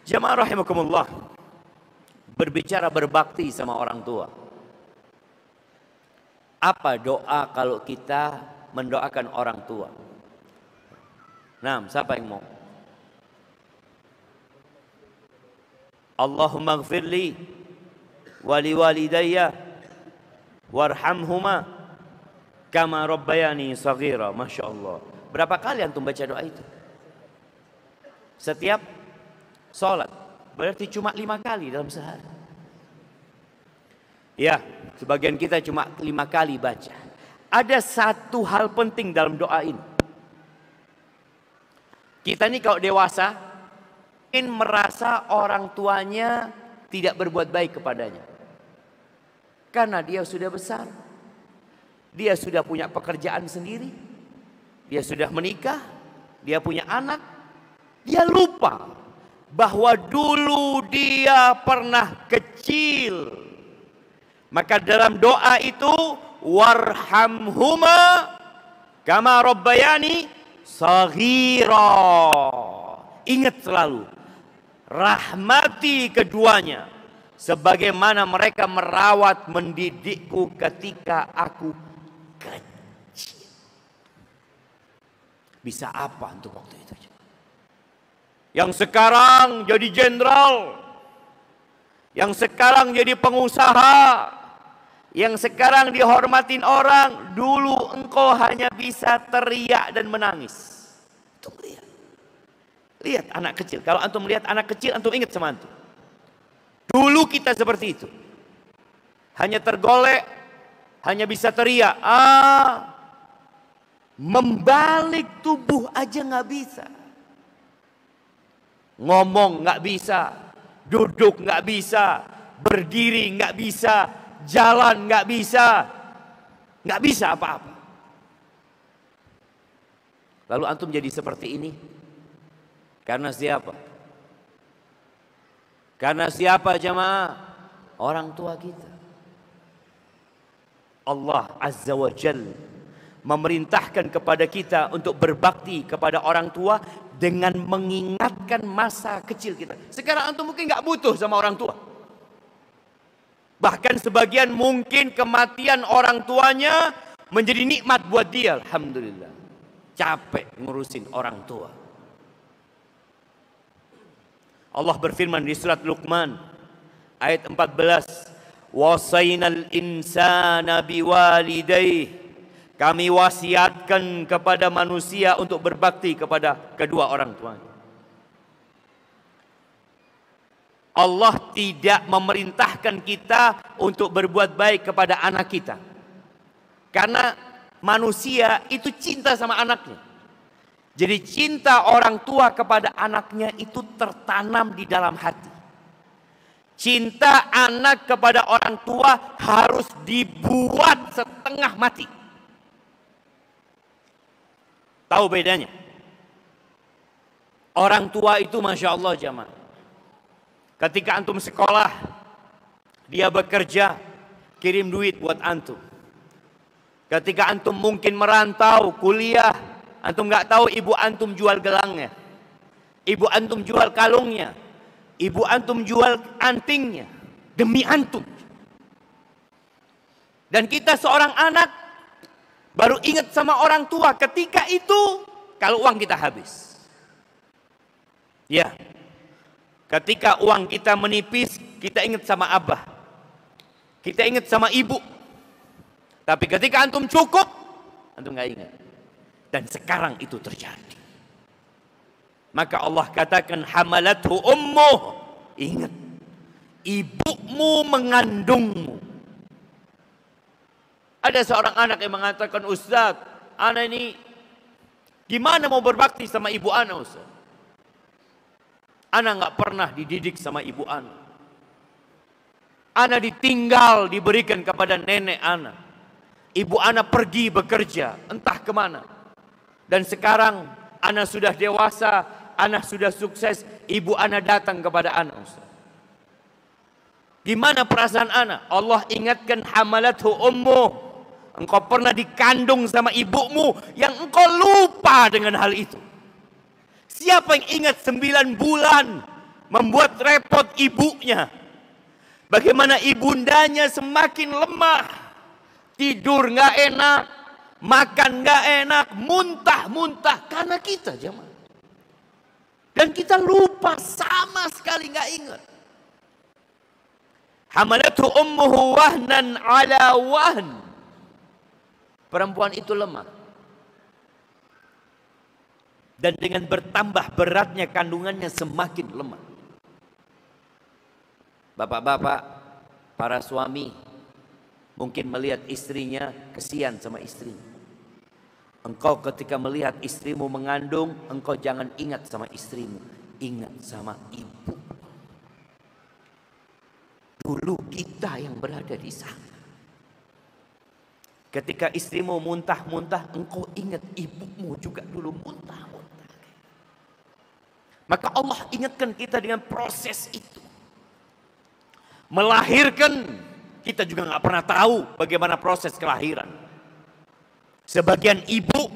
Jamaah rahimakumullah, berbicara berbakti sama orang tua. Apa doa kalau kita mendoakan orang tua? Nah, siapa yang mau? Allahumma gfirli wali walidayya warhamhuma kama rabbayani saghira. Masya Allah. Berapa kali antum baca doa itu? Setiap sholat. Berarti cuma 5 kali dalam sehari. Ya, sebagian kita cuma 5 kali baca. Ada satu hal penting dalam doa ini. Kita ini kalau dewasa mungkin merasa orang tuanya tidak berbuat baik kepadanya. Karena dia sudah besar. Dia sudah punya pekerjaan sendiri. Dia sudah menikah. Dia punya anak. Dia lupa bahwa dulu dia pernah kecil. Maka dalam doa itu, warhamhuma kama rabbayani saghira. Ingat selalu, rahmati keduanya sebagaimana mereka merawat mendidikku ketika aku kecil. Bisa apa untuk waktu itu? Yang sekarang jadi jenderal, yang sekarang jadi pengusaha, yang sekarang dihormatin orang, dulu engkau hanya bisa teriak dan menangis. Antum lihat anak kecil. Kalau antum melihat anak kecil, antum ingat sama antum. Dulu kita seperti itu. Hanya tergolek, hanya bisa teriak. Membalik tubuh aja nggak bisa. Ngomong nggak bisa, duduk nggak bisa, berdiri nggak bisa, jalan nggak bisa apa-apa. Lalu antum jadi seperti ini karena siapa? Karena siapa jamaah? Orang tua kita. Allah Azza wa Jalla memerintahkan kepada kita untuk berbakti kepada orang tua dengan mengingatkan masa kecil kita. Sekarang antum mungkin nggak butuh sama orang tua. Bahkan sebagian mungkin kematian orang tuanya menjadi nikmat buat dia. Alhamdulillah. Capek ngurusin orang tua. Allah berfirman di surat Luqman ayat 14, wasainal insana biwalidayhi. Kami wasiatkan kepada manusia untuk berbakti kepada kedua orang tuanya. Allah tidak memerintahkan kita untuk berbuat baik kepada anak kita. Karena manusia itu cinta sama anaknya. Jadi cinta orang tua kepada anaknya itu tertanam di dalam hati. Cinta anak kepada orang tua harus dibuat setengah mati. Tahu bedanya? Orang tua itu Masya Allah jamaah. Ketika antum sekolah, dia bekerja, kirim duit buat antum. Ketika antum mungkin merantau, kuliah, antum nggak tahu ibu antum jual gelangnya, ibu antum jual kalungnya, ibu antum jual antingnya demi antum. Dan kita seorang anak baru ingat sama orang tua ketika itu kalau uang kita habis. Ya, ketika uang kita menipis, kita ingat sama abah, kita ingat sama ibu. Tapi ketika antum cukup, antum nggak ingat. Dan sekarang itu terjadi. Maka Allah katakan hamalathu ummuh. Ingat, ibumu mengandungmu. Ada seorang anak yang mengatakan, Ustaz, anak ini gimana mau berbakti sama ibu anak, Ustaz? Anak nggak pernah dididik sama ibu anak. Anak ditinggal, diberikan kepada nenek anak. Ibu anak pergi bekerja, entah kemana. Dan sekarang anak sudah dewasa, anak sudah sukses, ibu anak datang kepada anak, Ustaz. Gimana perasaan anak? Allah ingatkan hamalathu ummuh. Engkau pernah dikandung sama ibumu yang engkau lupa dengan hal itu. Siapa yang ingat 9 bulan membuat repot ibunya. Bagaimana ibundanya semakin lemah, tidur nggak enak, makan nggak enak, muntah-muntah karena kita jemaah. Dan kita lupa, sama sekali nggak ingat. Hamalatu ummuhu wahnan ala wahn. Perempuan itu lemah. Dan dengan bertambah beratnya kandungannya semakin lemah. Bapak-bapak, para suami mungkin melihat istrinya, kesian sama istrinya. Engkau ketika melihat istrimu mengandung, engkau jangan ingat sama istrimu, ingat sama ibu. Dulu kita yang berada di sana. Ketika istrimu muntah-muntah, engkau ingat ibumu juga dulu muntah-muntah. Maka Allah ingatkan kita dengan proses itu. Melahirkan, kita juga nggak pernah tahu bagaimana proses kelahiran. Sebagian ibu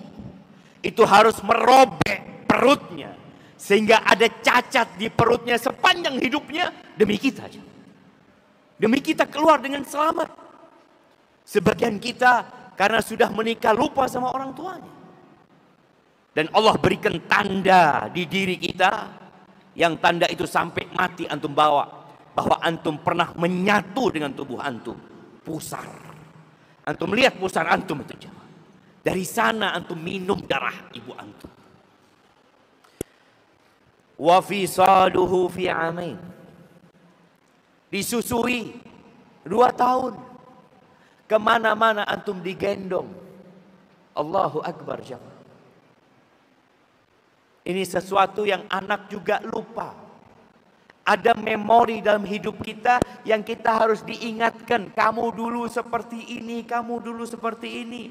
itu harus merobek perutnya sehingga ada cacat di perutnya sepanjang hidupnya demi kita aja. Demi kita keluar dengan selamat. Sebagian kita karena sudah menikah lupa sama orang tuanya. Dan Allah berikan tanda di diri kita, yang tanda itu sampai mati antum bawa, bahwa antum pernah menyatu dengan tubuh antum. Pusar. Antum lihat pusar antum itu. Dari sana antum minum darah ibu antum. Wa fisaluhu fi amain. Disusui 2 tahun. Kemana-mana antum digendong. Allahu Akbar jemaah. Ini sesuatu yang anak juga lupa. Ada memori dalam hidup kita yang kita harus diingatkan. Kamu dulu seperti ini, kamu dulu seperti ini.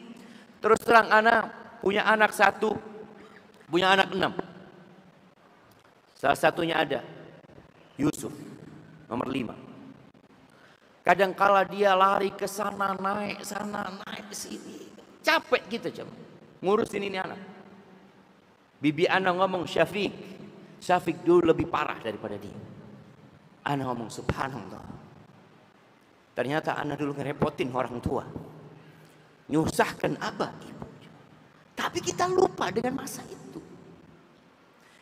Terus terang anak, punya anak 1, punya anak 6. Salah satunya ada, Yusuf, nomor 5. Kadangkala dia lari ke sana, naik sini. Capek gitu coba, ngurusin ini anak. Bibi Ana ngomong Syafiq dulu lebih parah daripada dia. Ana ngomong subhanallah. Ternyata Ana dulu ngerepotin orang tua. Nyusahkan abah ibu. Tapi kita lupa dengan masa itu.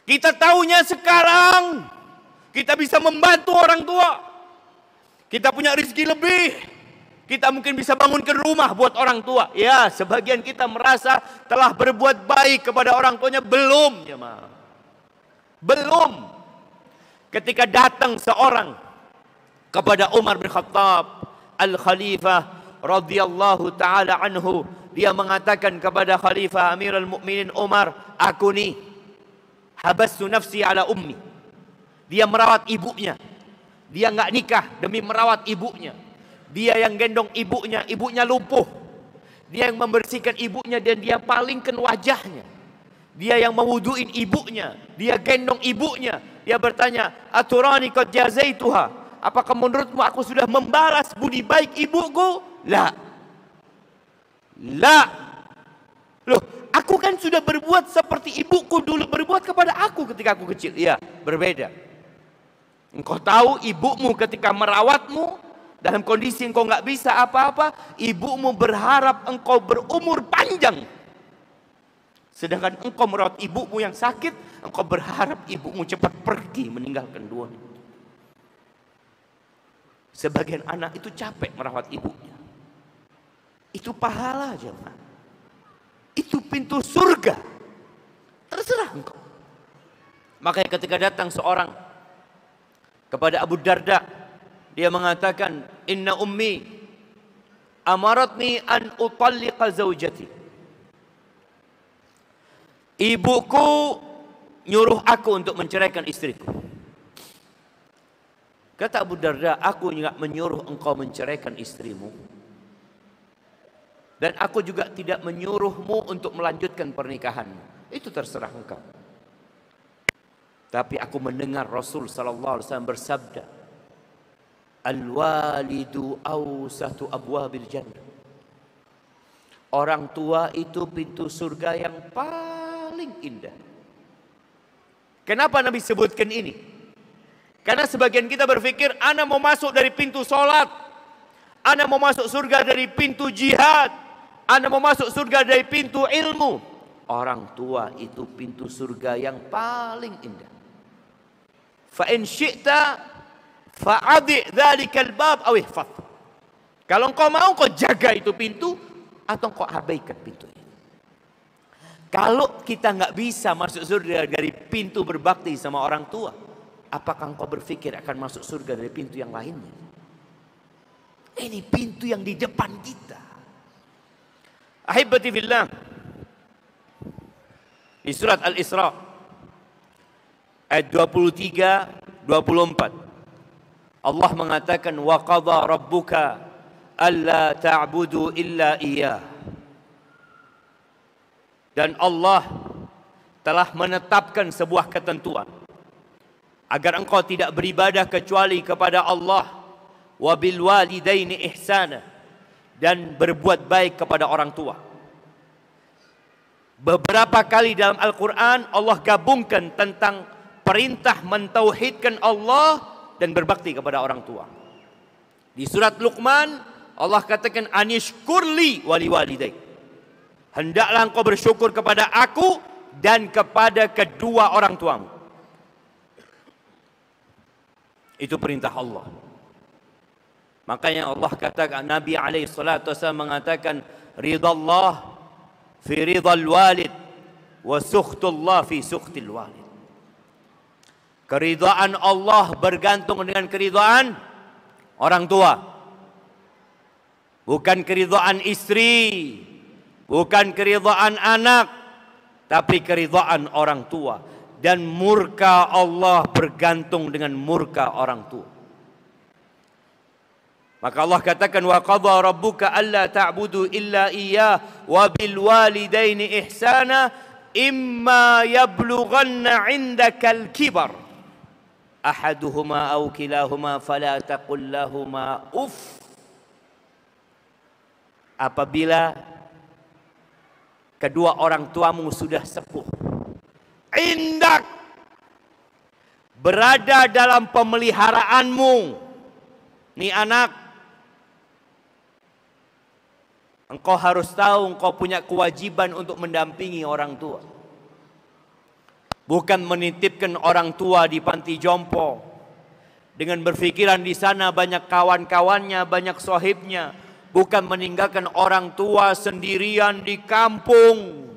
Kita taunya sekarang kita bisa membantu orang tua. Kita punya rezeki lebih. Kita mungkin bisa bangunkan rumah buat orang tua. Ya, sebagian kita merasa telah berbuat baik kepada orang tuanya. Belum, jemaah. Belum. Ketika datang seorang kepada Umar bin Khattab Al-Khalifah radhiyallahu ta'ala anhu. Dia mengatakan kepada Khalifah Amirul Mukminin Umar, aku nih habastu nafsi ala ummi. Dia merawat ibunya. Dia nggak nikah demi merawat ibunya. Dia yang gendong ibunya, ibunya lumpuh. Dia yang membersihkan ibunya dan dia palingkan wajahnya. Dia yang mewuduin ibunya, dia gendong ibunya. Dia bertanya, aturani qad jazaituha. Apakah menurutmu aku sudah membalas budi baik ibuku? La. Loh, aku kan sudah berbuat seperti ibuku dulu berbuat kepada aku ketika aku kecil. Iya, berbeda. Engkau tahu ibumu ketika merawatmu dalam kondisi engkau nggak bisa apa-apa, ibumu berharap engkau berumur panjang. Sedangkan engkau merawat ibumu yang sakit, engkau berharap ibumu cepat pergi meninggalkan dunia. Sebagian anak itu capek merawat ibunya. Itu pahala jemaah. Itu pintu surga. Terserah engkau. Makanya ketika datang seorang kepada Abu Darda, dia mengatakan, inna ummi amaratni an utalliqa zawjati. Ibuku nyuruh aku untuk menceraikan istriku. Kata Abu Darda, aku enggak menyuruh engkau menceraikan istrimu. Dan aku juga tidak menyuruhmu untuk melanjutkan pernikahanmu. Itu terserah engkau. Tapi aku mendengar Rasul sallallahu alaihi wasallam bersabda, al-walidu awsatu abwabil jannah. Orang tua itu pintu surga yang paling indah. Kenapa Nabi sebutkan ini? Karena sebagian kita berpikir, ana mau masuk dari pintu sholat, ana mau masuk surga dari pintu jihad, ana mau masuk surga dari pintu ilmu. Orang tua itu pintu surga yang paling indah. Fa in syi'ta fa'adhi dzalikal bab aw ihfaz. Kalau engkau mau, kau jaga itu pintu atau engkau abaikan pintu itu. Kalau kita nggak bisa masuk surga dari pintu berbakti sama orang tua, apakah engkau berpikir akan masuk surga dari pintu yang lainnya? Ini pintu yang di depan kita. Ahibati fillah, di surat Al-Isra ayat 23-24 Allah mengatakan, wa qadha rabbuka alla ta'budu illa iyyah. Dan Allah telah menetapkan sebuah ketentuan agar engkau tidak beribadah kecuali kepada Allah, wa bil walidaini ihsana, dan berbuat baik kepada orang tua. Beberapa kali dalam Al-Quran Allah gabungkan tentang perintah mentauhidkan Allah dan berbakti kepada orang tua. Di surat Luqman Allah katakan, anishkurli wali walidaik, hendaklah engkau bersyukur kepada aku dan kepada kedua orang tuamu. Itu perintah Allah. Makanya Allah katakan, Nabi SAW mengatakan, ridallah fi ridal walid wa sukhtullah fi sukhtil walid. Keridhaan Allah bergantung dengan keridhaan orang tua. Bukan keridhaan istri, bukan keridhaan anak, tapi keridhaan orang tua. Dan murka Allah bergantung dengan murka orang tua. Maka Allah katakan, wa qadha rabbuka alla ta'budu illa iyyah wa bil walidaini ihsana imma yablughanna 'indakal kibar ahaduhuma aw kilahuma fala taqul lahumā uff. Apabila kedua orang tuamu sudah sepuh, indak, berada dalam pemeliharaanmu, nih anak, engkau harus tahu engkau punya kewajiban untuk mendampingi orang tua. Bukan menitipkan orang tua di panti jompo dengan berpikiran di sana banyak kawan-kawannya, banyak sohibnya. Bukan meninggalkan orang tua sendirian di kampung,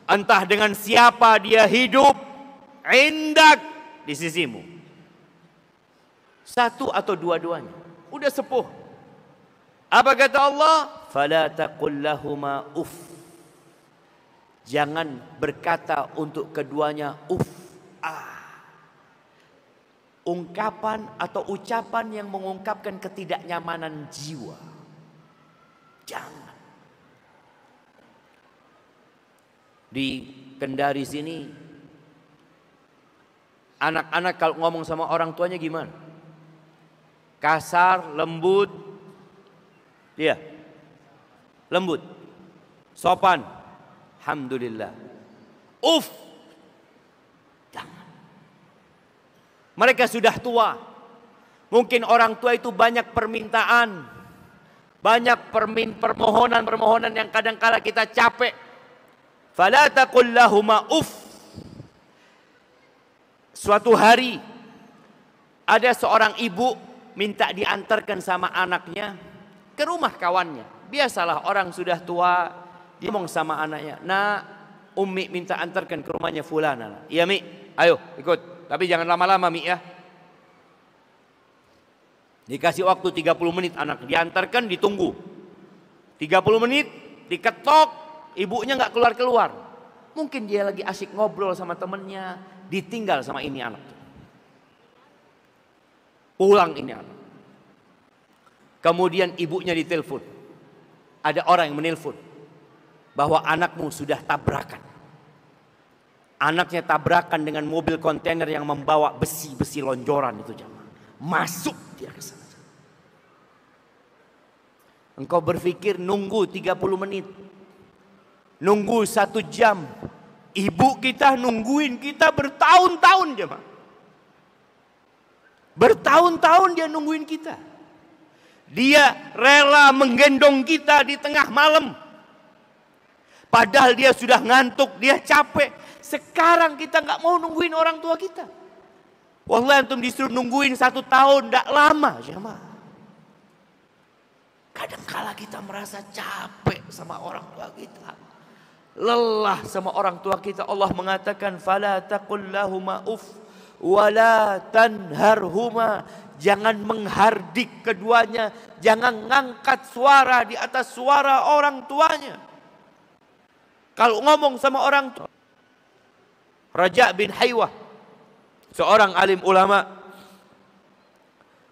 entah dengan siapa dia hidup, indak di sisimu. Satu atau dua-duanya, udah sepuh. Apa kata Allah? Fala taqul lahumā uff. Jangan berkata untuk keduanya uff. Ungkapan atau ucapan yang mengungkapkan ketidaknyamanan jiwa. Jangan. Di Kendari sini, anak-anak kalau ngomong sama orang tuanya gimana? Kasar, lembut, iya, lembut, sopan, alhamdulillah. Uff, jangan. Mereka sudah tua. Mungkin orang tua itu banyak permintaan, banyak permohonan yang kadang-kala kita capek. Fala taqul lahumā uff. Suatu hari ada seorang ibu minta diantarkan sama anaknya ke rumah kawannya. Biasalah orang sudah tua, dia ngomong sama anaknya, "Nak, Umi minta antarkan ke rumahnya fulana." "Iya, Mi. Ayo, ikut. Tapi jangan lama-lama, Mi, ya." Dikasih waktu 30 menit anak, diantarkan, ditunggu 30 menit, diketok, ibunya nggak keluar-keluar. Mungkin dia lagi asik ngobrol sama temennya, ditinggal sama ini anak. Pulang ini anak. Kemudian ibunya ditelepon. Ada orang yang menelpon bahwa anakmu sudah tabrakan. Anaknya tabrakan dengan mobil kontainer yang membawa besi-besi lonjoran itu, jamaah. Masuk dia ke sana. Engkau berpikir nunggu 30 menit, nunggu 1 jam. Ibu kita nungguin kita bertahun-tahun, jemaah. Bertahun-tahun dia nungguin kita. Dia rela menggendong kita di tengah malam. Padahal dia sudah ngantuk, dia capek. Sekarang kita nggak mau nungguin orang tua kita. Wallahi antum disuruh nungguin 1 tahun, tidak lama jemaah. Kadangkala kita merasa capek sama orang tua kita, lelah sama orang tua kita. Allah mengatakan, "Fala taqul lahuma uff wala tanharhuma." Jangan menghardik keduanya, jangan ngangkat suara di atas suara orang tuanya. Kalau ngomong sama orang tua. Raja bin Haywah, seorang alim ulama,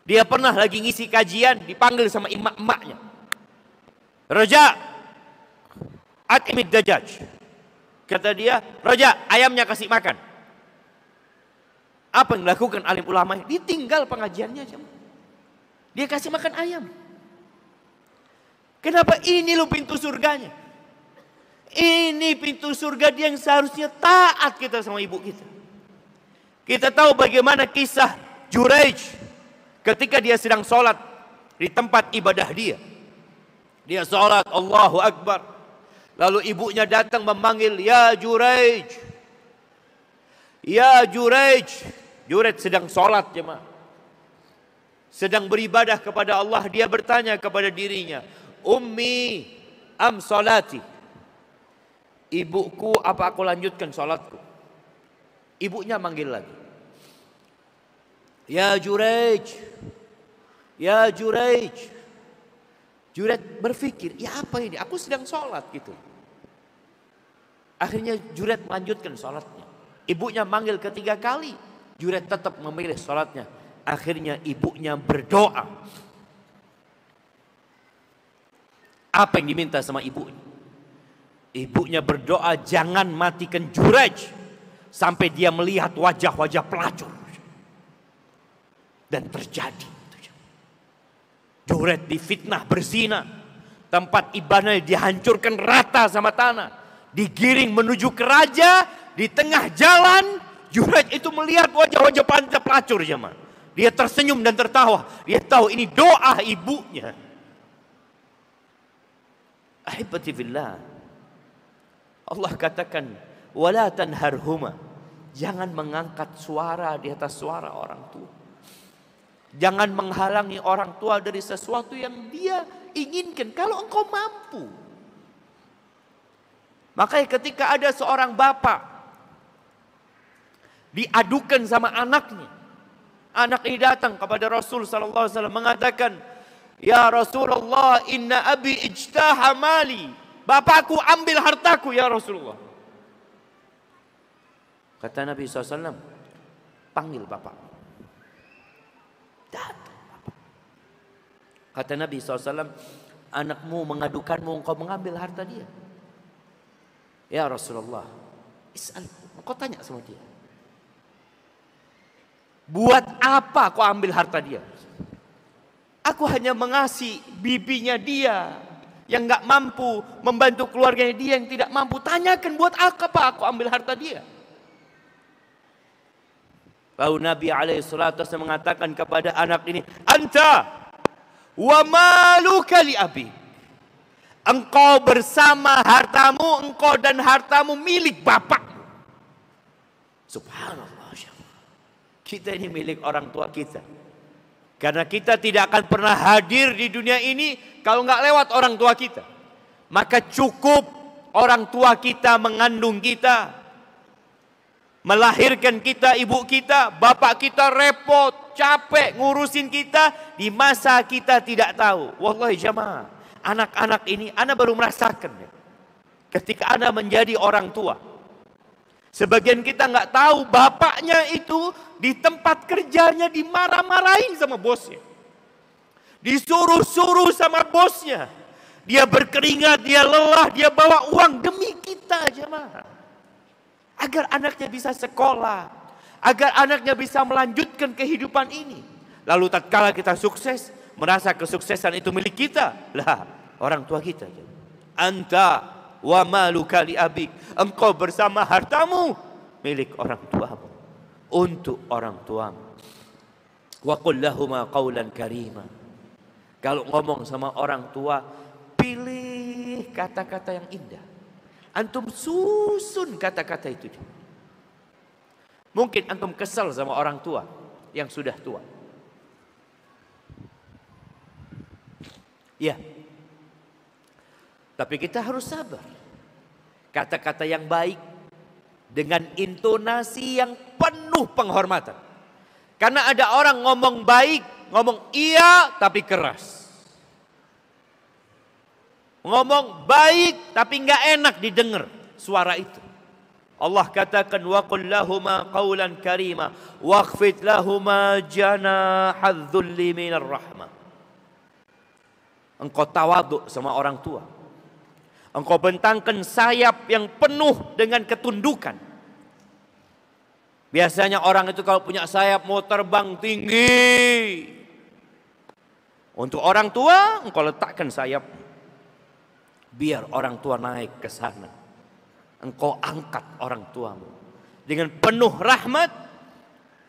dia pernah lagi ngisi kajian, dipanggil sama emak-emaknya. "Raja, at'imid dajjaj." Kata dia, "Raja, ayamnya kasih makan." Apa yang dilakukan alim ulama? Ditinggal pengajiannya. Dia kasih makan ayam. Kenapa? Ini loh pintu surganya. Ini pintu surga dia yang seharusnya taat kita sama ibu kita. Kita tahu bagaimana kisah Juraij. Ketika dia sedang sholat di tempat ibadah dia. Dia sholat, Allahu Akbar. Lalu ibunya datang memanggil, "Ya Juraij. Ya Juraij." Juraij sedang sholat jemaah. Sedang beribadah kepada Allah. Dia bertanya kepada dirinya, "Ummi am sholati?" Ibuku, apa aku lanjutkan sholatku? Ibunya manggil lagi, "Ya Juraij, ya Juraij." Juraij berpikir, ya apa ini? Aku sedang sholat gitu. Akhirnya Juraij melanjutkan sholatnya. Ibunya manggil ketiga kali. Juraij tetap memilih sholatnya. Akhirnya ibunya berdoa. Apa yang diminta sama ibunya? Ibunya berdoa, jangan matikan Juraij sampai dia melihat wajah-wajah pelacur. Dan terjadi. Juraij difitnah berzina. Tempat ibadahnya dihancurkan rata sama tanah. Digiring menuju ke raja. Di tengah jalan Juraij itu melihat wajah-wajah pelacur jemaah. Dia tersenyum dan tertawa. Dia tahu ini doa ibunya. Ahibati fillah. Allah katakan, "Wala tanharhuma." Jangan mengangkat suara di atas suara orang tua. Jangan menghalangi orang tua dari sesuatu yang dia inginkan kalau engkau mampu. Makanya ketika ada seorang bapak diadukan sama anaknya, anak ini datang kepada Rasul sallallahu alaihi wasallam mengatakan, "Ya Rasulullah, inna abi ijtaha mali." Bapakku ambil hartaku ya Rasulullah. Kata Nabi SAW, panggil bapak. Datang bapak. Kata Nabi SAW, anakmu mengadukanmu, engkau mengambil harta dia. Ya Rasulullah, is'al, engkau tanya sama dia. Buat apa kau ambil harta dia? Aku hanya mengasihi bibinya dia yang nggak mampu, membantu keluarganya dia yang tidak mampu. Tanyakan buat apa aku ambil harta dia. Lalu Nabi SAW mengatakan kepada anak ini, "Anta wa maluka li abi." Engkau bersama hartamu, engkau dan hartamu milik bapakmu. Subhanallah. Kita ini milik orang tua kita. Karena kita tidak akan pernah hadir di dunia ini kalau nggak lewat orang tua kita. Maka cukup orang tua kita mengandung kita, melahirkan kita, ibu kita, bapak kita repot, capek ngurusin kita di masa kita tidak tahu. Wallahi jamaah, anak-anak ini Anda baru merasakan ya, ketika Anda menjadi orang tua. Sebagian kita nggak tahu bapaknya itu di tempat kerjanya dimarah-marahin sama bosnya. Disuruh-suruh sama bosnya. Dia berkeringat, dia lelah, dia bawa uang demi kita jemaah. Agar anaknya bisa sekolah. Agar anaknya bisa melanjutkan kehidupan ini. Lalu tatkala kita sukses, merasa kesuksesan itu milik kita. Lah, orang tua kita. Anta wa maluka li abik. Engkau bersama hartamu milik orang tuamu. Untuk orang tuamu. Wa qul lahuma qawlan karima. Kalau ngomong sama orang tua, pilih kata-kata yang indah. Antum susun kata-kata itu. Mungkin antum kesal sama orang tua yang sudah tua. Ya. Tapi kita harus sabar. Kata-kata yang baik dengan intonasi yang penuh penghormatan. Karena ada orang ngomong baik, ngomong iya tapi keras. Ngomong baik tapi nggak enak didengar suara itu. Allah katakan wa qul lahuma qawlan karima wakhfid lahuma janahadh-dhulli minar rahmah. Engkau tawaduk sama orang tua. Engkau bentangkan sayap yang penuh dengan ketundukan. Biasanya orang itu kalau punya sayap mau terbang tinggi. Untuk orang tua engkau letakkan sayap. Biar orang tua naik ke sana. Engkau angkat orang tuamu dengan penuh rahmat.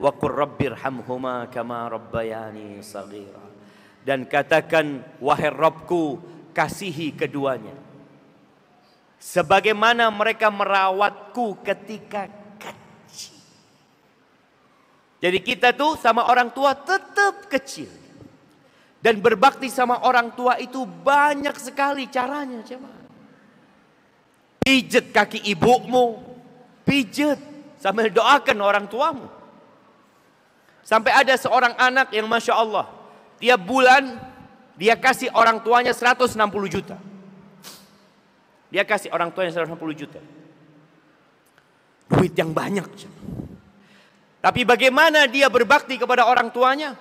Wa qur rabbirhamhuma kama rabbayani shaghira. Dan katakan, wahai Rabbku, kasihi keduanya sebagaimana mereka merawatku ketika kecil. Jadi kita tuh sama orang tua tetap kecil. Dan berbakti sama orang tua itu banyak sekali caranya. Coba. Pijet kaki ibumu. Pijet sambil doakan orang tuamu. Sampai ada seorang anak yang Masya Allah. Tiap bulan dia kasih orang tuanya 160 juta. Dia kasih orang tuanya 160 juta. Duit yang banyak. Tapi bagaimana dia berbakti kepada orang tuanya?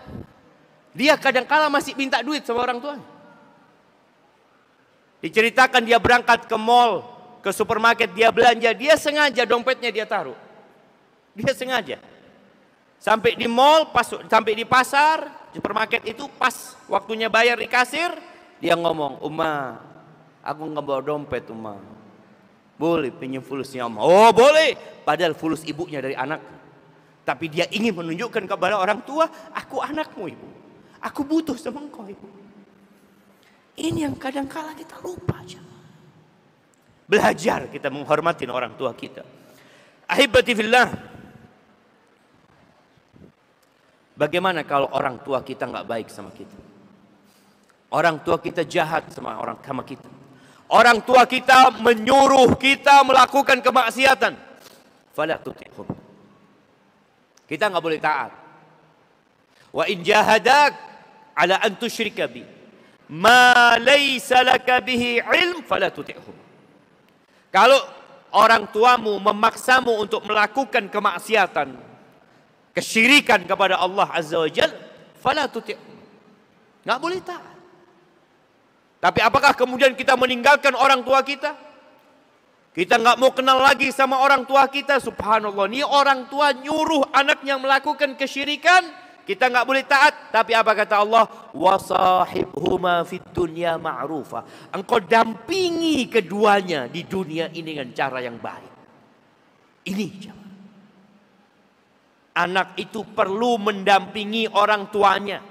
Dia kadang-kala masih minta duit sama orang tuanya. Diceritakan dia berangkat ke mall, ke supermarket, dia belanja. Dia sengaja dompetnya dia taruh. Dia sengaja. Sampai di mall, sampai di pasar, supermarket itu pas waktunya bayar di kasir. Dia ngomong, Uma, aku nggak bawa dompet Uma. Boleh pinjam fulusnya Uma? Oh boleh. Padahal fulus ibunya dari anak. Tapi dia ingin menunjukkan kepada orang tua, aku anakmu ibu. Aku butuh sama engkau ibu. Ini yang kadang-kala kita lupa aja. Belajar kita menghormati orang tua kita. Ahibati fillah. Bagaimana kalau orang tua kita nggak baik sama kita? Orang tua kita jahat sama kita. Orang tua kita menyuruh kita melakukan kemaksiatan. Fala tuti'hum. Kita nggak boleh taat. Wa in jahadak ala an tusyrika bi ma laysa laka bihi ilm fala tuti'hum. Kalau orang tuamu memaksamu untuk melakukan kemaksiatan, kesyirikan kepada Allah Azza wa Jalla, fala tuti'hum. Enggak boleh taat. Tapi apakah kemudian kita meninggalkan orang tua kita? Kita enggak mau kenal lagi sama orang tua kita. Subhanallah, ini orang tua nyuruh anaknya melakukan kesyirikan, kita nggak boleh taat. Tapi apa kata Allah? Wasahibhuma fid dunya ma'rufa. Engkau dampingi keduanya di dunia ini dengan cara yang baik. Ini jemaah. Anak itu perlu mendampingi orang tuanya.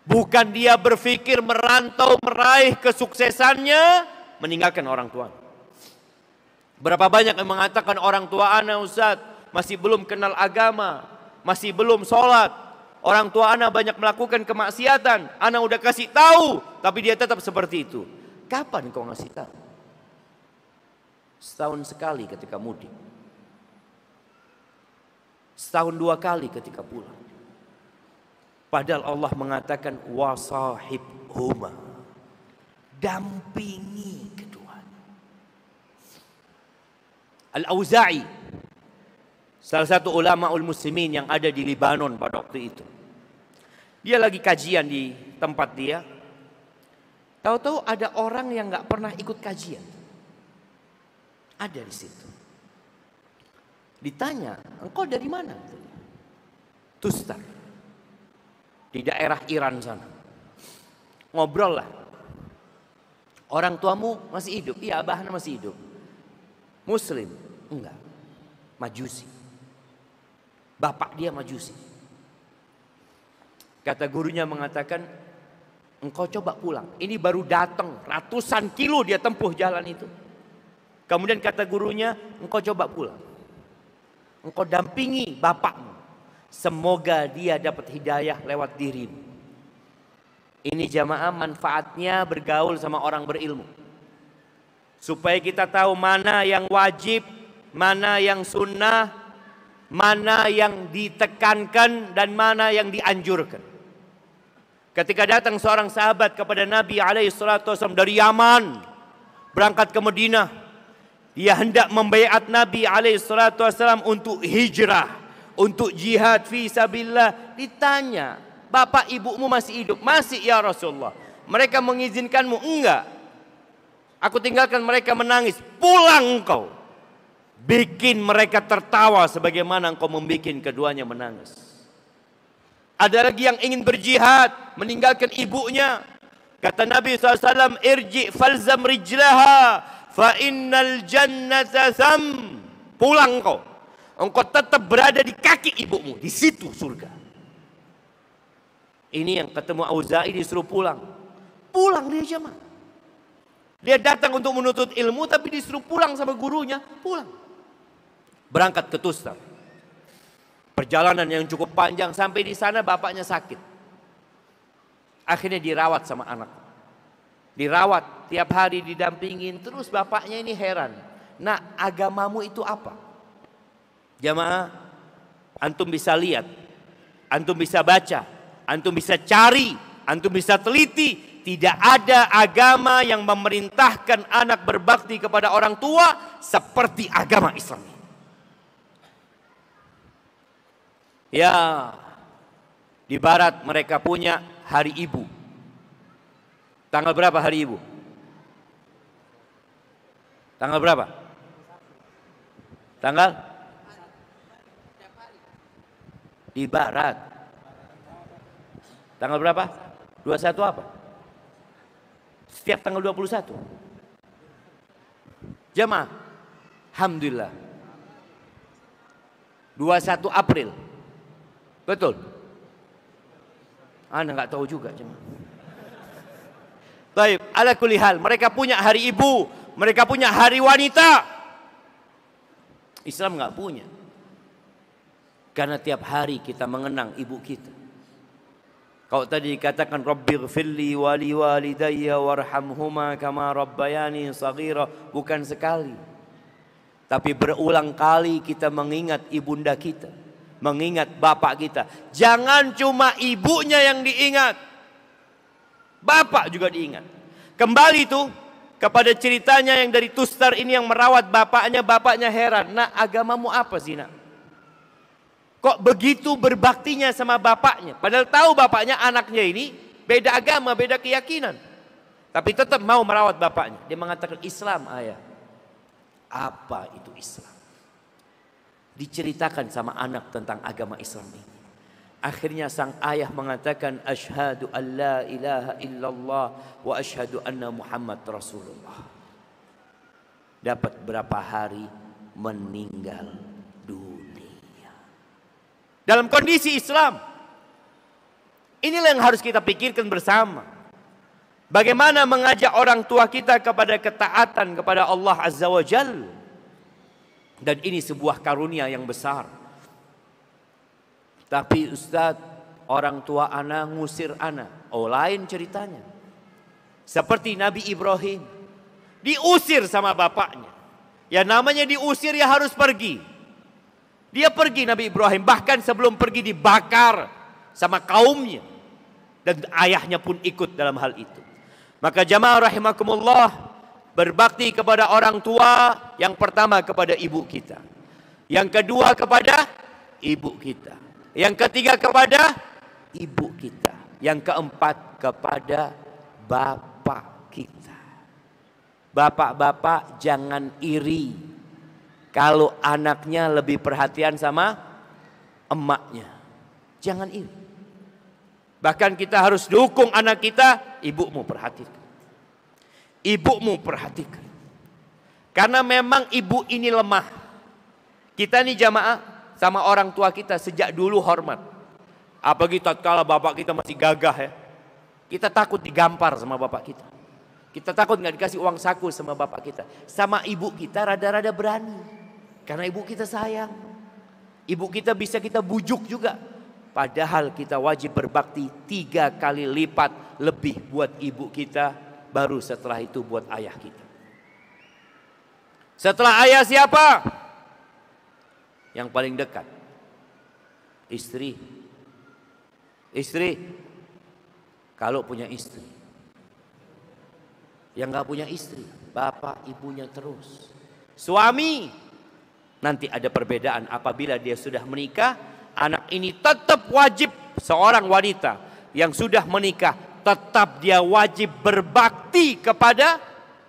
Bukan dia berpikir merantau meraih kesuksesannya meninggalkan orang tua. Berapa banyak yang mengatakan orang tua ana Ustaz masih belum kenal agama, masih belum sholat. Orang tua anak banyak melakukan kemaksiatan. Anak udah kasih tahu, tapi dia tetap seperti itu. Kapan kau ngasih tahu? Setahun sekali ketika mudik. Setahun 2 kali ketika pulang. Padahal Allah mengatakan wasahibhuma. Dampingi keduanya. Al-Auza'i, salah satu ulama muslimin yang ada di Libanon pada waktu itu. Dia lagi kajian di tempat dia. Tahu-tahu ada orang yang nggak pernah ikut kajian. Ada di situ. Ditanya, engkau dari mana? Tustar. Di daerah Iran sana. Ngobrol lah. Orang tuamu masih hidup? Iya, abahnya masih hidup. Muslim? Enggak. Majusi. Bapak dia Majusi. Kata gurunya mengatakan, engkau coba pulang. Ini baru datang, ratusan kilo dia tempuh jalan itu. Kemudian kata gurunya, engkau coba pulang. Engkau dampingi bapakmu. Semoga dia dapat hidayah lewat dirimu. Ini jamaah manfaatnya bergaul sama orang berilmu. Supaya kita tahu mana yang wajib, mana yang sunnah, mana yang ditekankan dan mana yang dianjurkan. Ketika datang seorang sahabat kepada Nabi SAW dari Yaman, berangkat ke Madinah, dia hendak membaiat Nabi SAW untuk hijrah, untuk jihad fi sabilillah. Ditanya, bapak ibumu masih hidup? Masih ya Rasulullah. Mereka mengizinkanmu? Enggak. Aku tinggalkan mereka menangis. Pulang engkau. Bikin mereka tertawa sebagaimana engkau membuat keduanya menangis. Ada lagi yang ingin berjihad, meninggalkan ibunya. Kata Nabi SAW, irji falzam rijlaha fa innal jannata tham. Pulang engkau. Engkau tetap berada di kaki ibumu. Di situ surga. Ini yang ketemu Auza'i disuruh pulang. Pulang dia jemaah. Dia datang untuk menuntut ilmu tapi disuruh pulang sama gurunya. Pulang. Berangkat ke Tustar. Perjalanan yang cukup panjang. Sampai di sana bapaknya sakit. Akhirnya dirawat sama anak. Dirawat. Tiap hari didampingin. Terus bapaknya ini heran. Nah, agamamu itu apa? Jamaah, antum bisa lihat. Antum bisa baca. Antum bisa cari. Antum bisa teliti. Tidak ada agama yang memerintahkan anak berbakti kepada orang tua seperti agama Islam. Ya, di barat mereka punya hari ibu. Tanggal berapa hari ibu? Tanggal berapa? Tanggal? Di barat. Tanggal berapa? 21 apa? Setiap tanggal 21. Jemaah, alhamdulillah. 21 April. Betul? Anda nggak tahu juga jemaah. Baik, ala kulli hal, mereka punya hari ibu, mereka punya hari wanita. Islam nggak punya. Karena tiap hari kita mengenang ibu kita. Kalau tadi dikatakan Rabbighfirli wa liwalidayya warhamhuma kama rabbayani shaghira, bukan sekali. Tapi berulang kali kita mengingat ibunda kita, mengingat bapak kita. Jangan cuma ibunya yang diingat. Bapak juga diingat. Kembali itu kepada ceritanya yang dari Tustar ini yang merawat bapaknya, bapaknya heran. Nah, agamamu apa sih, nak? Kok begitu berbaktinya sama bapaknya? Padahal tahu bapaknya anaknya ini beda agama, beda keyakinan. Tapi tetap mau merawat bapaknya. Dia mengatakan Islam, ayah. Apa itu Islam? Diceritakan sama anak tentang agama Islam ini. Akhirnya sang ayah mengatakan asyhadu an la ilaha illallah wa asyhadu anna Muhammad Rasulullah. Dapat berapa hari meninggal dunia. Dalam kondisi Islam. Inilah yang harus kita pikirkan bersama. Bagaimana mengajak orang tua kita kepada ketaatan kepada Allah Azza wa Jalla. Dan ini sebuah karunia yang besar. Tapi Ustaz, orang tua ana ngusir ana. Oh, lain ceritanya. Seperti Nabi Ibrahim. Diusir sama bapaknya. Ya namanya diusir ya harus pergi. Dia pergi Nabi Ibrahim. Bahkan sebelum pergi dibakar sama kaumnya. Dan ayahnya pun ikut dalam hal itu. Maka jamaah rahimakumullah. Berbakti kepada orang tua. Yang pertama kepada ibu kita. Yang kedua kepada ibu kita. Yang ketiga kepada ibu kita. Yang keempat kepada bapak kita. Bapak-bapak jangan iri kalau anaknya lebih perhatian sama emaknya. Jangan iri. Bahkan kita harus dukung anak kita. Ibumu perhatikan. Ibumu perhatikan. Karena memang ibu ini lemah. Kita nih jamaah sama orang tua kita sejak dulu hormat. Apalagi tatkala bapak kita masih gagah ya. Kita takut digampar sama bapak kita. Kita takut nggak dikasih uang saku sama bapak kita. Sama ibu kita rada-rada berani. Karena ibu kita sayang. Ibu kita bisa kita bujuk juga. Padahal kita wajib berbakti 3 kali lipat lebih buat ibu kita. Baru setelah itu buat ayah kita. Setelah ayah siapa? Yang paling dekat. Istri. Istri. Kalau punya istri. Yang gak punya istri. Bapak ibunya terus. Suami. Nanti ada perbedaan apabila dia sudah menikah. Anak ini tetap wajib seorang wanita yang sudah menikah. Tetap dia wajib berbakti kepada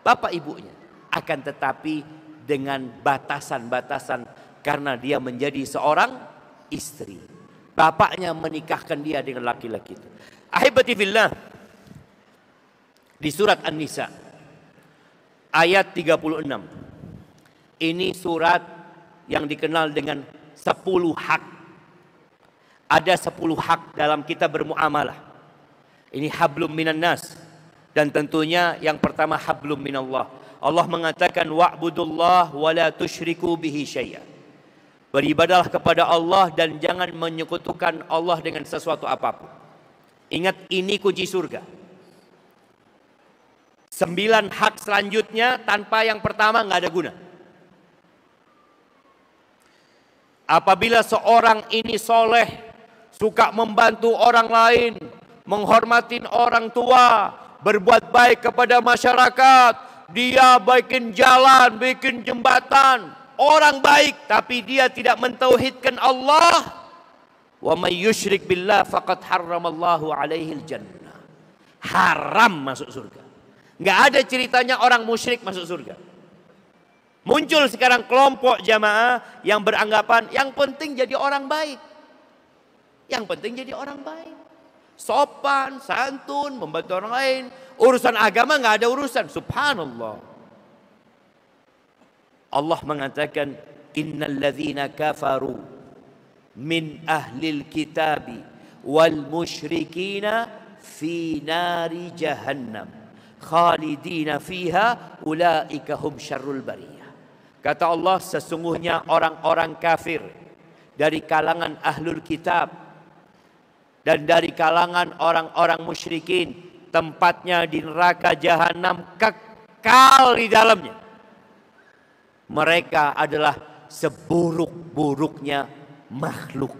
bapak ibunya. Akan tetapi dengan batasan-batasan. Karena dia menjadi seorang istri. Bapaknya menikahkan dia dengan laki-laki itu. Ahibati fillah. Di surat An-Nisa. Ayat 36. Ini surat yang dikenal dengan 10 hak. Ada 10 hak dalam kita bermuamalah. Ini hablum minan nas. Dan tentunya yang pertama hablum minallah. Allah mengatakan wa'budullah wa la tusyriku bihi syai'an. Beribadahlah kepada Allah dan jangan menyekutukan Allah dengan sesuatu apapun. Ingat ini kunci surga. 9 hak selanjutnya tanpa yang pertama nggak ada guna. Apabila seorang ini soleh, suka membantu orang lain, menghormati orang tua, berbuat baik kepada masyarakat, dia bikin jalan, bikin jembatan, orang baik, tapi dia tidak mentauhidkan Allah. Wa may yusyrik billah faqad harramallahu alaihi jannah. Haram masuk surga. Enggak ada ceritanya orang musyrik masuk surga. Muncul sekarang kelompok jamaah yang beranggapan yang penting jadi orang baik. Yang penting jadi orang baik. Sopan, santun, membantu orang lain. Urusan agama enggak ada urusan. Subhanallah. Allah mengatakan innal ladzina kafaru min ahlil kitabi wal musyrikina fi nari jahannam khalidina fiha ulaika hum syarrul bariyah. Kata Allah, sesungguhnya orang-orang kafir dari kalangan ahlul kitab dan dari kalangan orang-orang musyrikin tempatnya di neraka jahanam, kekal di dalamnya. Mereka adalah seburuk-buruknya makhluk.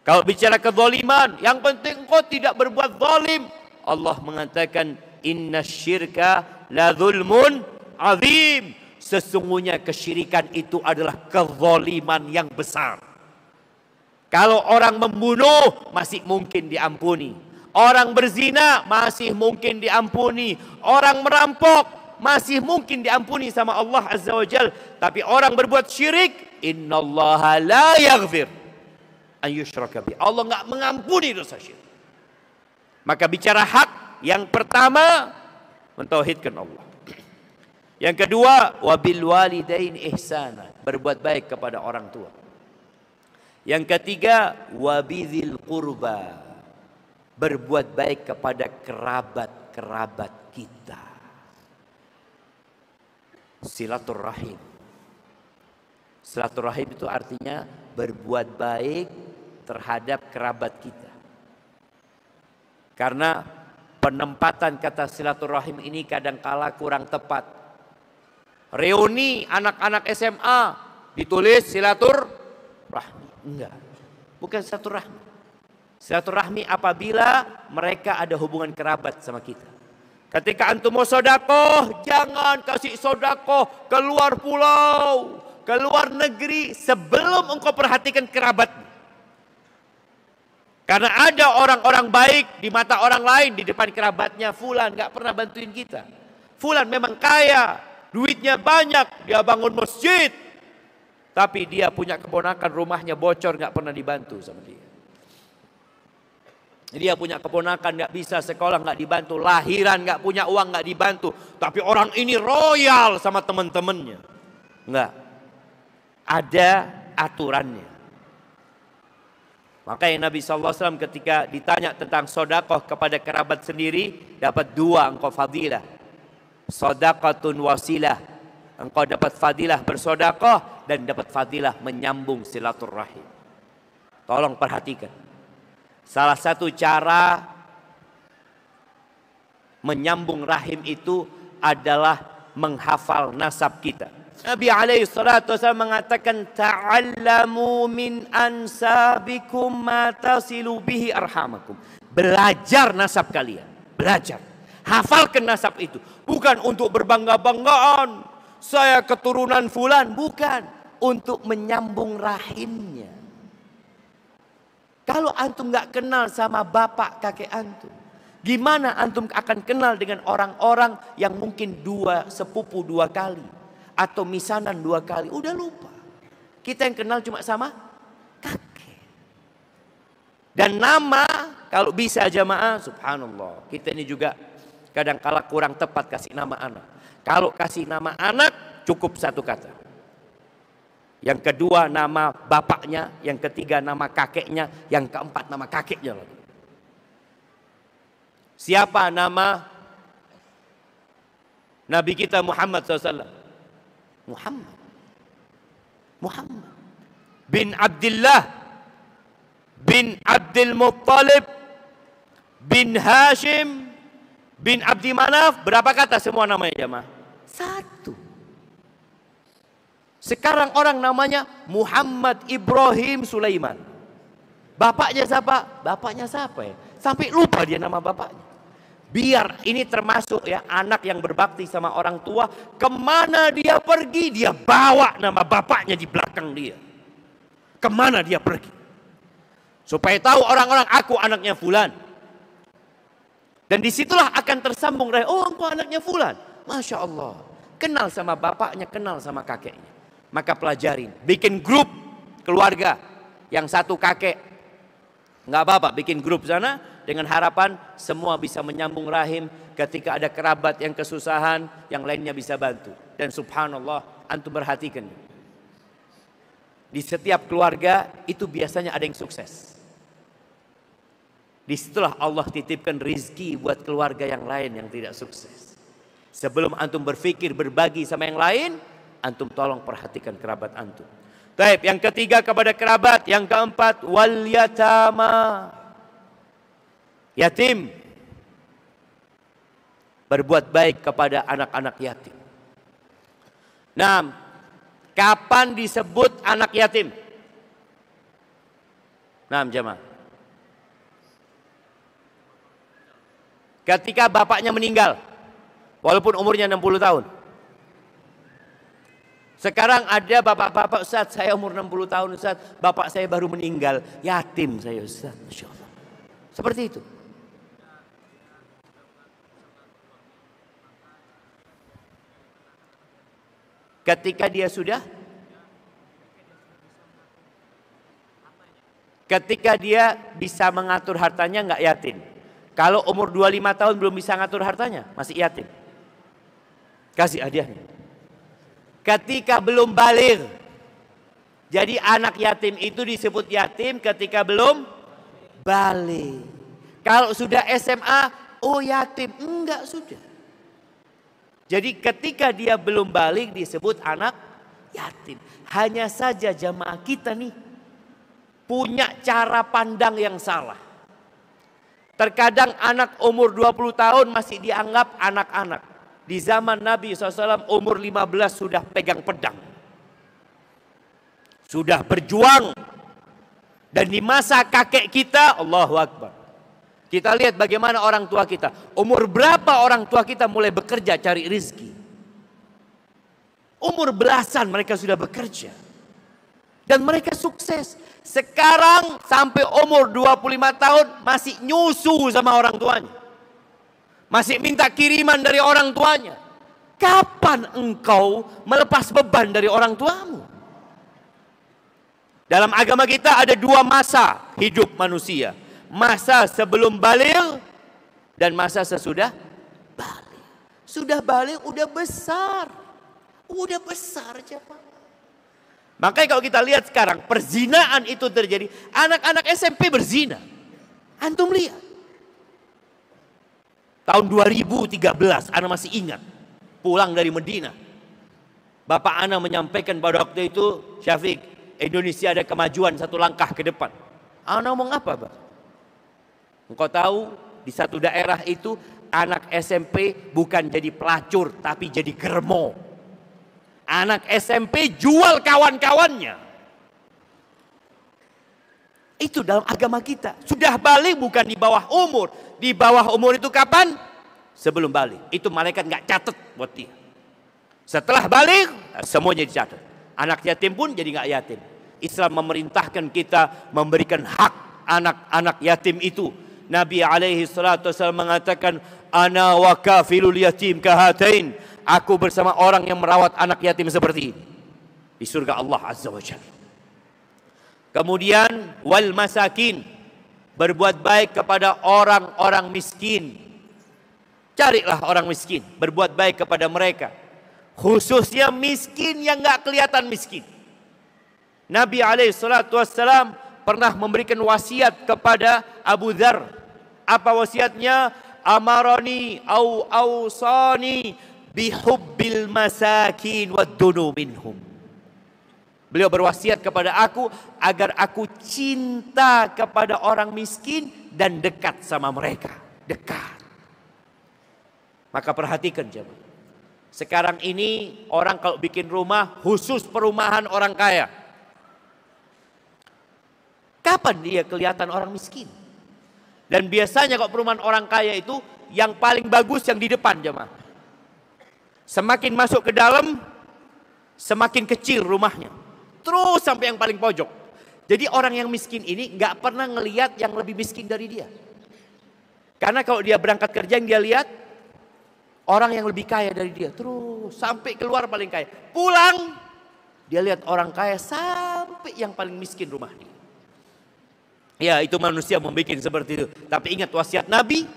Kalau bicara kezaliman, yang penting engkau tidak berbuat zalim. Allah mengatakan inna syirka la zulmun azim. Sesungguhnya kesyirikan itu adalah kezaliman yang besar. Kalau orang membunuh masih mungkin diampuni. Orang berzina masih mungkin diampuni. Orang merampok masih mungkin diampuni sama Allah Azza wa Jal. Tapi orang berbuat syirik, innallaha la yaghfir an yushraka bi. Allah enggak mengampuni dosa syirik. Maka bicara hak, yang pertama mentauhidkan Allah. Yang kedua, wabil walidain ihsana, berbuat baik kepada orang tua. Yang ketiga, wabidhil qurba, berbuat baik kepada kerabat-kerabat kita. Silaturrahim. Silaturrahim itu artinya berbuat baik terhadap kerabat kita. Karena penempatan kata silaturrahim ini kadangkala kurang tepat. Reuni anak-anak SMA ditulis silaturrahmi. Enggak. Bukan silaturrahmi. Silaturahmi apabila mereka ada hubungan kerabat sama kita. Ketika antum mau sodakoh, jangan kasih sodakoh keluar pulau, keluar negeri sebelum engkau perhatikan kerabatmu. Karena ada orang-orang baik di mata orang lain di depan kerabatnya. Fulan gak pernah bantuin kita. Fulan memang kaya, duitnya banyak, dia bangun masjid. Tapi dia punya keponakan, rumahnya bocor, gak pernah dibantu sama dia. Dia punya keponakan gak bisa sekolah, gak dibantu. Lahiran gak punya uang, gak dibantu. Tapi orang ini royal sama teman-temannya. Enggak. Ada aturannya. Makanya Nabi SAW ketika ditanya tentang sodakoh kepada kerabat sendiri, dapat dua engkau fadilah. Sodakatun wasilah, engkau dapat fadilah bersodakoh dan dapat fadilah menyambung silaturrahim. Tolong perhatikan. Salah satu cara menyambung rahim itu adalah menghafal nasab kita. Nabi SAW mengatakan, ta'allamu min ansabikum ma tasilu bihi arhamakum. Belajar nasab kalian, belajar. Hafalkan nasab itu. Bukan untuk berbangga-banggaan, saya keturunan fulan, bukan. Untuk menyambung rahimnya. Kalau antum gak kenal sama bapak kakek antum, gimana antum akan kenal dengan orang-orang yang mungkin sepupu dua kali? Atau misanan dua kali, udah lupa. Kita yang kenal cuma sama kakek. Dan nama, kalau bisa jamaah, subhanallah. Kita ini juga kadang kala kurang tepat kasih nama anak. Kalau kasih nama anak, cukup satu kata. Yang kedua nama bapaknya, yang ketiga nama kakeknya, yang keempat nama kakeknya lagi. Siapa nama Nabi kita Muhammad SAW? Muhammad bin Abdullah bin Abdul Muttalib bin Hashim bin Abdi Manaf. Berapa kata semua namanya jemaah? Satu. Sekarang orang namanya Muhammad Ibrahim Sulaiman. Bapaknya siapa? Bapaknya siapa ya? Sampai lupa dia nama bapaknya. Biar ini termasuk ya anak yang berbakti sama orang tua. Kemana dia pergi, dia bawa nama bapaknya di belakang dia. Kemana dia pergi. Supaya tahu orang-orang, aku anaknya fulan. Dan disitulah akan tersambung. Oh, engkau anaknya fulan. Masya Allah. Kenal sama bapaknya, kenal sama kakeknya. Maka pelajarin. Bikin grup keluarga. Yang satu kakek. Nggak apa-apa, bikin grup sana. Dengan harapan semua bisa menyambung rahim. Ketika ada kerabat yang kesusahan, yang lainnya bisa bantu. Dan subhanallah, antum perhatikan. Di setiap keluarga itu biasanya ada yang sukses. Disitulah Allah titipkan rizki buat keluarga yang lain yang tidak sukses. Sebelum antum berpikir berbagi sama yang lain, antum tolong perhatikan kerabat antum. Baik, yang ketiga kepada kerabat. Yang keempat, wal yatama. Yatim. Berbuat baik kepada anak-anak yatim. Nah, kapan disebut anak yatim? Nah, jemaah. Ketika bapaknya meninggal, walaupun umurnya 60 tahun. Sekarang ada bapak-bapak, Ustaz, saya umur 60 tahun, Ustaz, bapak saya baru meninggal, yatim saya, Ustaz. Masya Allah. Seperti itu. Ketika dia bisa mengatur hartanya, nggak yatim. Kalau umur 25 tahun belum bisa ngatur hartanya, masih yatim. Kasih hadiahnya. Ketika belum baligh, jadi anak yatim itu disebut yatim ketika belum baligh. Kalau sudah SMA, oh yatim, enggak, sudah. Jadi ketika dia belum balik disebut anak yatim. Hanya saja jamaah kita nih punya cara pandang yang salah. Terkadang anak umur 20 tahun masih dianggap anak-anak. Di zaman Nabi SAW umur 15 sudah pegang pedang. Sudah berjuang. Dan di masa kakek kita, Allahu Akbar. Kita lihat bagaimana orang tua kita. Umur berapa orang tua kita mulai bekerja cari rezeki. Umur belasan mereka sudah bekerja. Dan mereka sukses. Sekarang sampai umur 25 tahun masih nyusu sama orang tuanya. Masih minta kiriman dari orang tuanya. Kapan engkau melepas beban dari orang tuamu? Dalam agama kita ada dua masa hidup manusia. Masa sebelum baligh dan masa sesudah baligh. Sudah baligh udah besar. Udah besar, Makanya kalau kita lihat sekarang perzinaan itu terjadi, anak-anak SMP berzina. Antum lihat. Tahun 2013, ana masih ingat, pulang dari Medina. Bapak ana menyampaikan pada waktu itu, Syafiq, Indonesia ada kemajuan satu langkah ke depan. Ana ngomong apa, Pak? Engkau tahu di satu daerah itu anak SMP bukan jadi pelacur tapi jadi germo. Anak SMP jual kawan-kawannya. Itu dalam agama kita. Sudah balik bukan di bawah umur. Di bawah umur itu kapan? Sebelum balik. Itu malaikat nggak catat buat dia. Setelah balik semuanya dicatat. Anak yatim pun jadi nggak yatim. Islam memerintahkan kita memberikan hak anak-anak yatim itu. Nabi alaihi salatu wasallam mengatakan, ana wa kafilul yatim kahatain. Aku bersama orang yang merawat anak yatim seperti ini di surga Allah azza wa jalla. Kemudian wal masakin, berbuat baik kepada orang-orang miskin. Carilah orang miskin, berbuat baik kepada mereka. Khususnya miskin yang nggak kelihatan miskin. Nabi alaihi salatu wassalam pernah memberikan wasiat kepada Abu Dzar. Apa wasiatnya? Amarani au ausani bihubbil masakin waddunu minhum. Beliau berwasiat kepada aku agar aku cinta kepada orang miskin dan dekat sama mereka. Dekat. Maka perhatikan jemaah. Sekarang ini orang kalau bikin rumah khusus perumahan orang kaya. Kapan dia kelihatan orang miskin? Dan biasanya kalau perumahan orang kaya itu yang paling bagus yang di depan jemaah. Semakin masuk ke dalam semakin kecil rumahnya. Terus sampai yang paling pojok. Jadi orang yang miskin ini nggak pernah ngelihat yang lebih miskin dari dia. Karena kalau dia berangkat kerja yang dia lihat orang yang lebih kaya dari dia. Terus sampai keluar paling kaya. Pulang dia lihat orang kaya sampai yang paling miskin rumahnya. Ya itu manusia membuat seperti itu. Tapi ingat wasiat Nabi,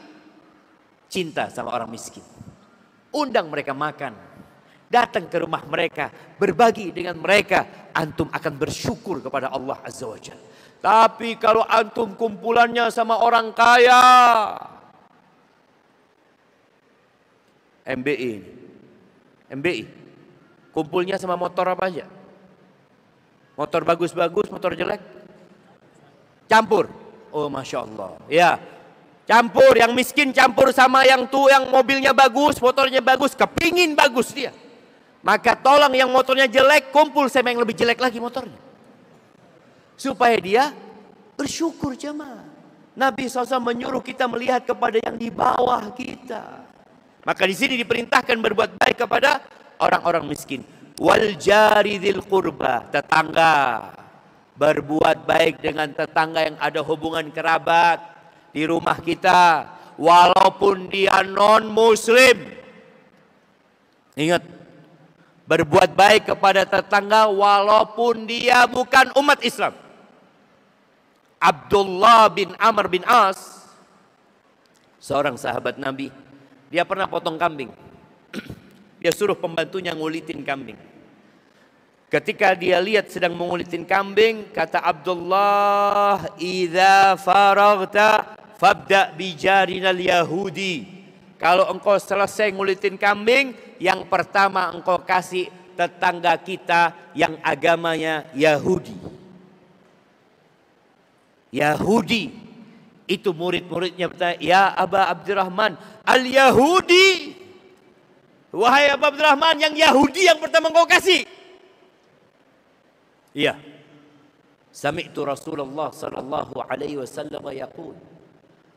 cinta sama orang miskin. Undang mereka makan. Datang ke rumah mereka. Berbagi dengan mereka. Antum akan bersyukur kepada Allah Azza wa Jalla. Tapi kalau antum kumpulannya sama orang kaya. MBI. Kumpulnya sama motor apa aja? Motor bagus-bagus, motor jelek? Campur. Oh Masya Allah. Ya. Campur, yang miskin campur sama yang yang mobilnya bagus, motornya bagus, kepingin bagus dia. Maka tolong yang motornya jelek, kumpul sama yang lebih jelek lagi motornya. Supaya dia bersyukur jemaah. Nabi SAW menyuruh kita melihat kepada yang di bawah kita. Maka di sini diperintahkan berbuat baik kepada orang-orang miskin. Wal jari dzil qurba, tetangga. Berbuat baik dengan tetangga yang ada hubungan kerabat di rumah kita, walaupun dia non muslim. Ingat, berbuat baik kepada tetangga walaupun dia bukan umat Islam. Abdullah bin Amr bin As, seorang sahabat Nabi, dia pernah potong kambing. Dia suruh pembantunya ngulitin kambing. Ketika dia lihat sedang mengulitin kambing, kata Abdullah, "Idza faragta fabda bijarinal Yahudi." Kalau engkau selesai ngulitin kambing, yang pertama engkau kasih tetangga kita yang agamanya Yahudi. Yahudi itu murid-muridnya bertanya, "Ya Aba Abdurrahman, al-Yahudi." Wahai Aba Abdurrahman, yang Yahudi yang pertama engkau kasih. Iya. Sami'tu Rasulullah sallallahu alaihi wasallam yaqul.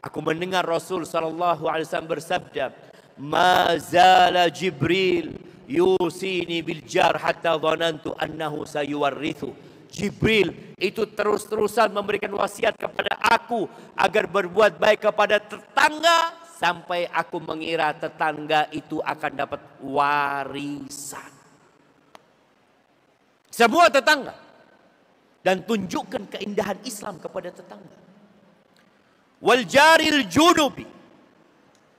Aku mendengar Rasul sallallahu alaihi wasallam bersabda, "Ma zala Jibril yusini bil jar hatta dhanantu annahu sayuwarrithu." Jibril itu terus-terusan memberikan wasiat kepada aku agar berbuat baik kepada tetangga sampai aku mengira tetangga itu akan dapat warisan. Semua tetangga. Dan tunjukkan keindahan Islam kepada tetangga. Wal jaril junubi.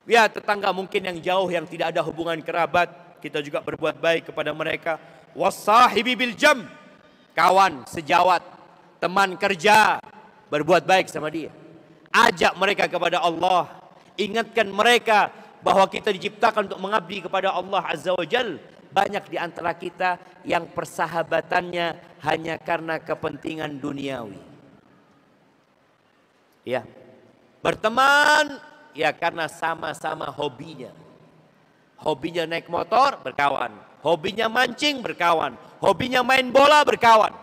Ya tetangga mungkin yang jauh yang tidak ada hubungan kerabat, kita juga berbuat baik kepada mereka. Wasahibi bil jam. kawan sejawat, teman kerja, berbuat baik sama dia. Ajak mereka kepada Allah. Ingatkan mereka bahwa kita diciptakan untuk mengabdi kepada Allah Azza wa Jal. Banyak di antara kita yang persahabatannya hanya karena kepentingan duniawi. Ya, berteman ya karena sama-sama hobinya. Hobinya naik motor, berkawan. Hobinya mancing, berkawan. Hobinya main bola, berkawan.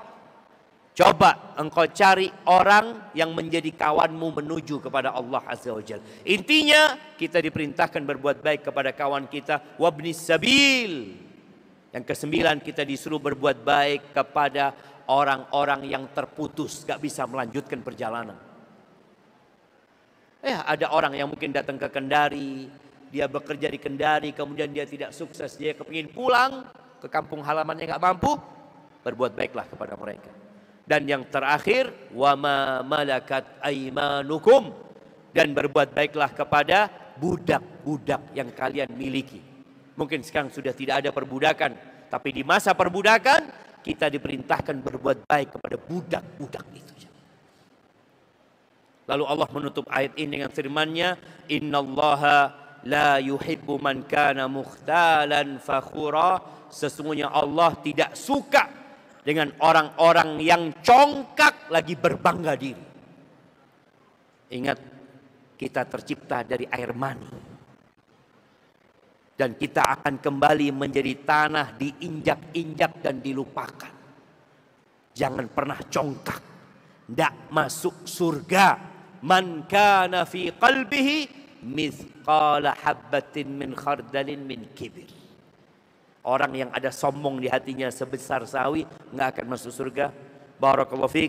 Coba engkau cari orang yang menjadi kawanmu menuju kepada Allah Azza wa Jalla. Intinya kita diperintahkan berbuat baik kepada kawan kita. Wabnis sabil. Yang kesembilan, kita disuruh berbuat baik kepada orang-orang yang terputus, gak bisa melanjutkan perjalanan. Ada orang yang mungkin datang ke Kendari, dia bekerja di Kendari, kemudian dia tidak sukses, dia kepingin pulang ke kampung halamannya, gak mampu, berbuat baiklah kepada mereka. Dan yang terakhir, wama malakat aimanukum, dan berbuat baiklah kepada budak-budak yang kalian miliki. Mungkin sekarang sudah tidak ada perbudakan, tapi di masa perbudakan kita diperintahkan berbuat baik kepada budak-budak itu. Lalu Allah menutup ayat ini dengan firman-Nya, innallaha la yuhibbu man kana mukhtalan fakhura. Sesungguhnya Allah tidak suka dengan orang-orang yang congkak lagi berbangga diri. Ingat, kita tercipta dari air mani. Dan kita akan kembali menjadi tanah, diinjak-injak dan dilupakan. Jangan pernah congkak. Tidak masuk surga. Man kana fi qalbihi mithqala habbatin min khardalin min kibir. Orang yang ada sombong di hatinya sebesar sawi nggak akan masuk surga. Barakallahu fiik.